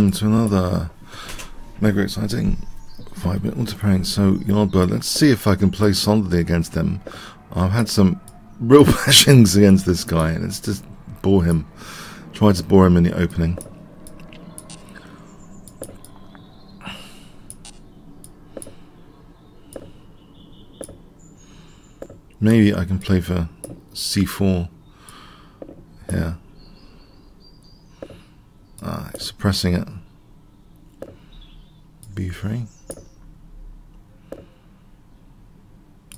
welcome to another mega exciting 5-minute auto pairing. So YARDBIRD, let's see if I can play solidly against them. I've had some real bashings against this guy, and it's just bore him. Try to bore him in the opening. Maybe I can play for c4 here. Suppressing it. B3.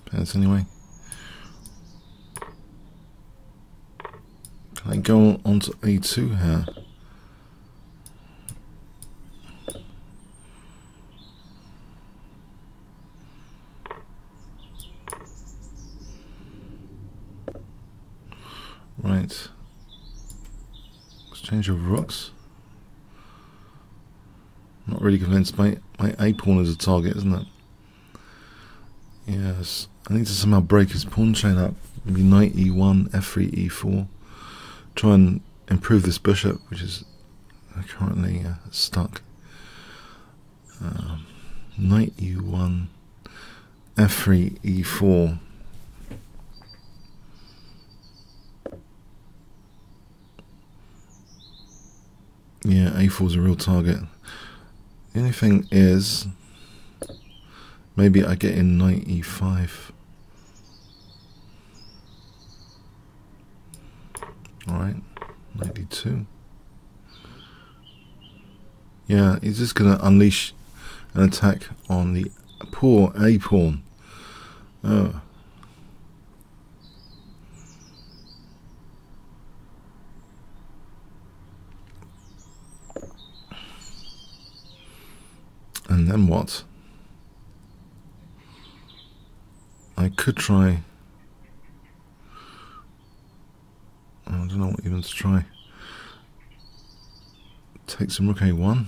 Pairs anyway. Can I go on to A2 here? Right. Exchange of rooks. Not really convinced. My A pawn is a target, isn't it? Yes. I need to somehow break his pawn chain up. Maybe knight E1, F3, E4. Try and improve this bishop, which is currently stuck. Knight E1, F3, E4. Yeah, A4 is a real target. The only thing is, maybe I get in knight E5. Alright, knight D2. Yeah, he's just going to unleash an attack on the poor A pawn. Oh. And then what? I could try. I don't know what even to try. Take some rook A1.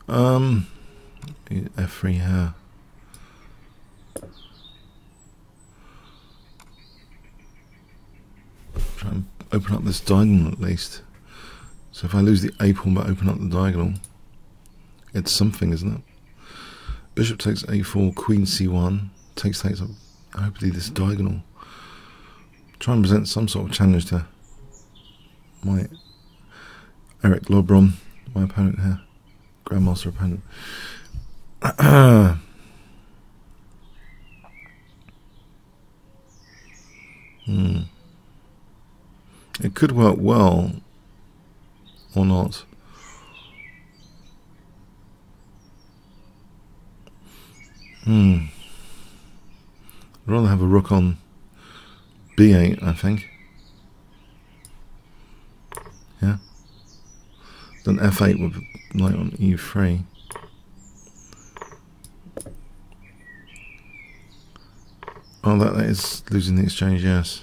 F3 here. Try and open up this diagonal at least. So if I lose the A pawn but open up the diagonal, it's something, isn't it? Bishop takes A4, Queen C1, takes up hopefully this diagonal. Try and present some sort of challenge to my Eric Lobron, my opponent here, Grandmaster opponent. It could work well. Or not. I'd rather have a rook on B8, I think. Yeah. Then F8 with knight on E3. Oh, that is losing the exchange, yes.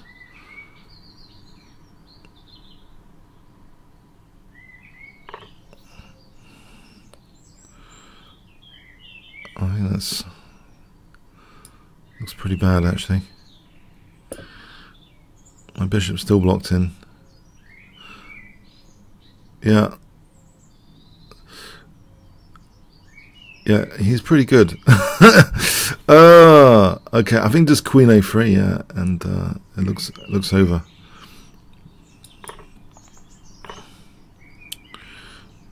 I think that's looks pretty bad actually. My bishop's still blocked in. Yeah. Yeah, he's pretty good. Okay, I think just Queen A3, yeah, and it looks over.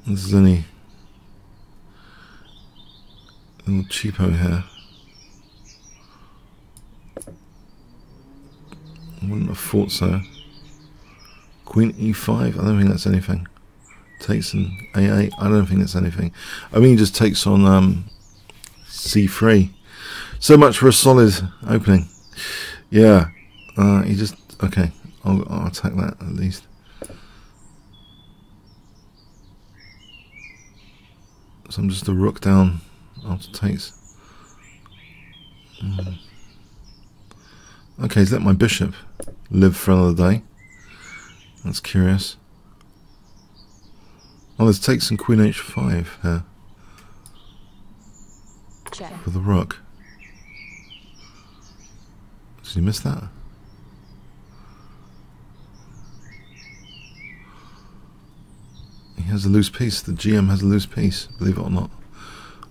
This is only a little cheapo here. I wouldn't have thought so. Queen E5, I don't think that's anything. Takes on A8, I don't think that's anything. I mean, he just takes on C3. So much for a solid opening. Yeah, he just, okay, I'll attack that at least. So I'm just a rook down after takes. Okay, he's let my bishop live for another day. That's curious. Oh, there's takes and Queen H5 here. Check. For the rook. Did you miss that? has a loose piece. The GM has a loose piece, believe it or not.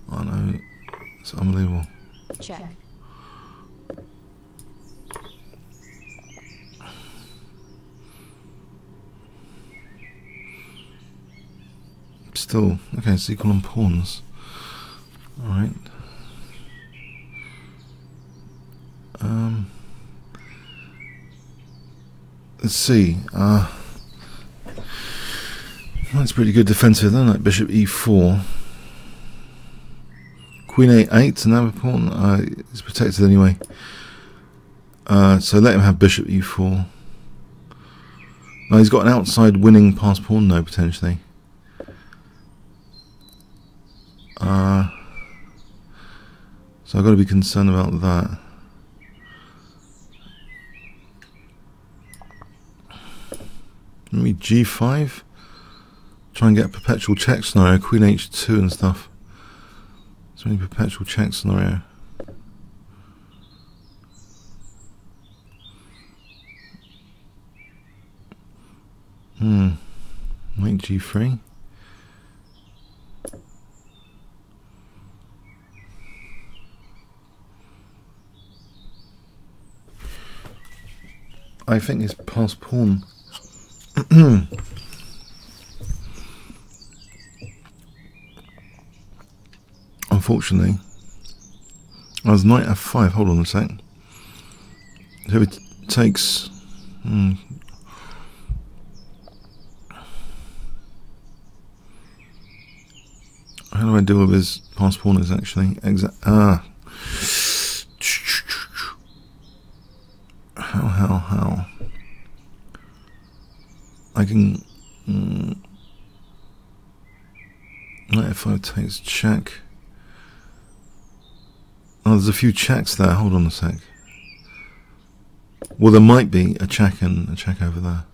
I know, it's unbelievable. Check. Still, okay, it's equal on pawns. Alright. Let's see. That's pretty good defensive, then, like bishop e4. Queen a8, another pawn. It's protected anyway. So let him have bishop e4. Now he's got an outside winning pass pawn though, potentially. So I've got to be concerned about that. Maybe g5. Try and get a perpetual check scenario, queen h2 and stuff. It's only perpetual check scenario. Knight g3. I think it's pass pawn. Unfortunately, I was knight f5. Hold on a sec. So it takes. How do I deal with his pass pawn? Is actually How? I can. Knight f5 takes check. Oh, there's a few checks there. Hold on a sec. Well, there might be a check and a check over there.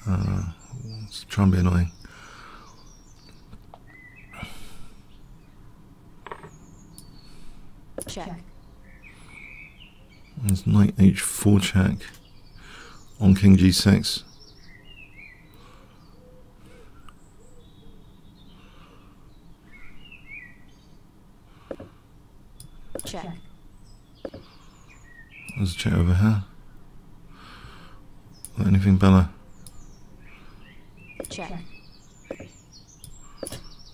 Let's try and be annoying. Check. There's knight h4 check on king g6. Check. There's a check over here. Anything better? Check.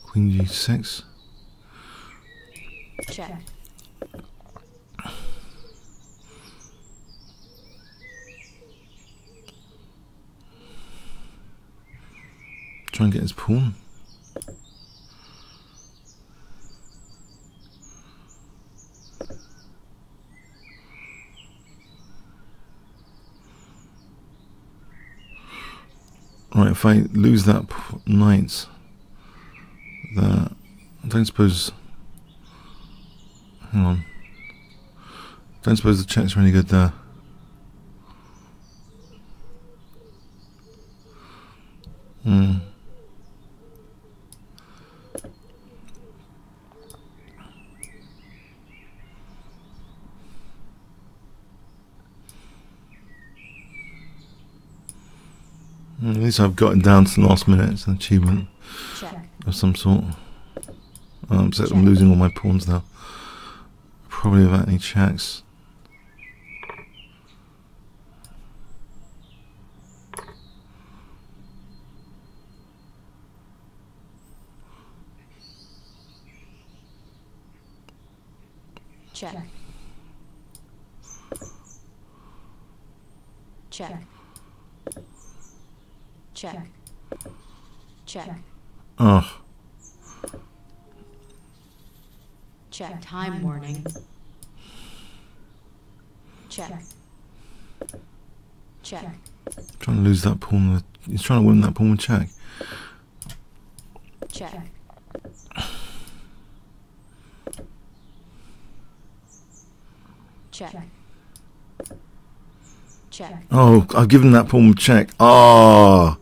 Queen g6. Check. Try and get his pawn. Right, if I lose that knight, I don't suppose. Hang on. Don't suppose the check's really good there. At least I've gotten down to the last minute. It's an achievement of some sort. Except I'm losing all my pawns now. Probably without any checks. Check. Check. Check. Check. Ugh. Check. Time warning. Check. Check. Trying to lose that pawn with. He's trying to win that pawn with check. Check. Check. Check. Oh, I've given that pawn with check. Ah.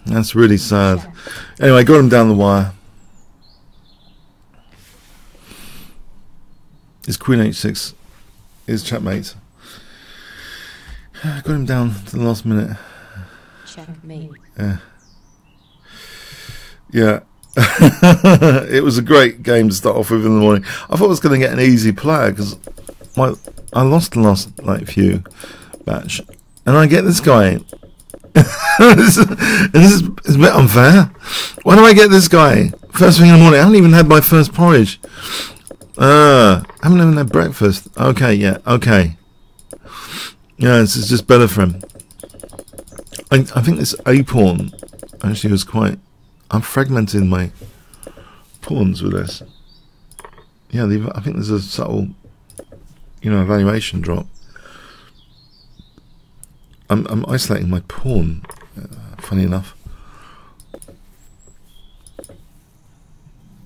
That's really sad. Anyway, I got him down the wire. His Queen H6 is checkmate. Got him down to the last minute. Checkmate. Yeah. It was a great game to start off with in the morning. I thought I was going to get an easy player because I lost the last few batch, and I get this guy. This is a bit unfair. Why do I get this guy first thing in the morning? I haven't even had my first porridge. I haven't even had breakfast. Okay, yeah, okay. Yeah, this is just better for him. I think this A pawn actually was quite. I'm fragmenting my pawns with this. Yeah, I think there's a subtle, evaluation drop. I'm isolating my pawn. Funny enough,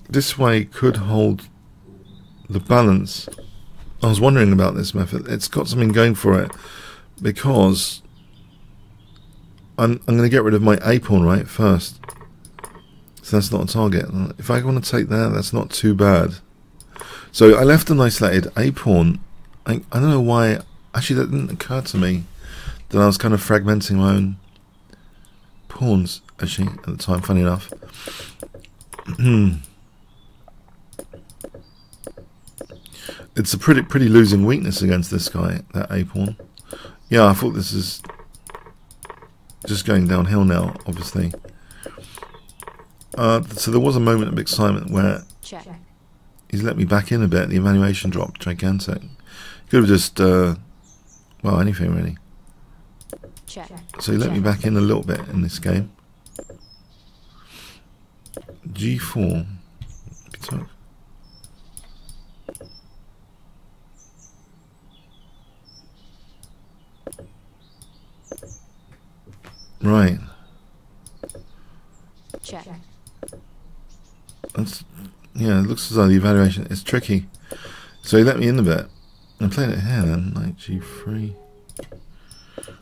this way could hold the balance. I was wondering about this method. It's got something going for it because I'm going to get rid of my A pawn right first. So that's not a target. If I want to take that, that's not too bad. So I left an isolated A pawn. I don't know why. Actually, that didn't occur to me that I was kind of fragmenting my own pawns. Actually, at the time, funny enough. It's a pretty losing weakness against this guy, that A pawn. Yeah, I thought this is just going downhill now, obviously. So there was a moment of excitement where he's let me back in a bit. The evaluation dropped gigantic. Could have just, well, anything really. So he let me back in a little bit in this game. G4. Right. Check. That's, yeah, it looks as though the evaluation is tricky. So he let me in a bit. I'm playing it here then. Knight G3.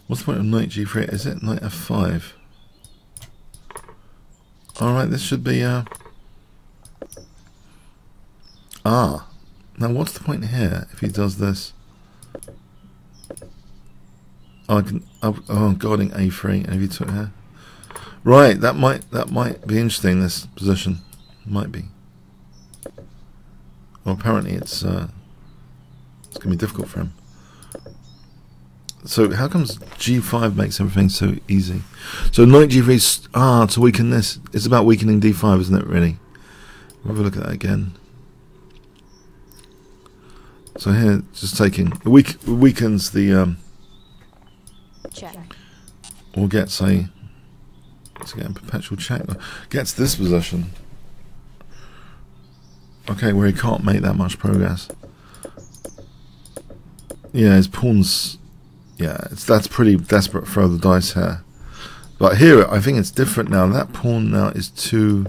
What's the point of Knight G3? Is it Knight F5? Alright, this should be now what's the point here if he does this? Oh, I'm guarding A3, and if he took here. Right, that might be interesting, this position. Might be. Well, apparently it's going to be difficult for him. So how comes G5 makes everything so easy? So Knight G3 to weaken this. It's about weakening D5, isn't it, really? We'll have a look at that again. So here, just taking... It weakens the... Check. Or gets a... Let's get a perpetual check. Gets this position. Okay, where he can't make that much progress. Yeah, his pawns... Yeah, that's pretty desperate throw the dice here. But here, I think it's different now. That pawn now is too...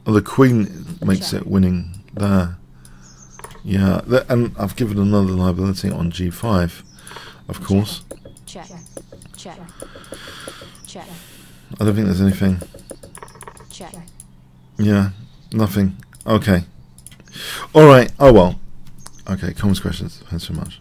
Oh, the queen makes it winning there. Yeah, and I've given another liability on G5, of course. Check. Check. Check. I don't think there's anything. Check. Yeah, nothing. Okay. Alright, oh well. Okay, comments, questions. Thanks so much.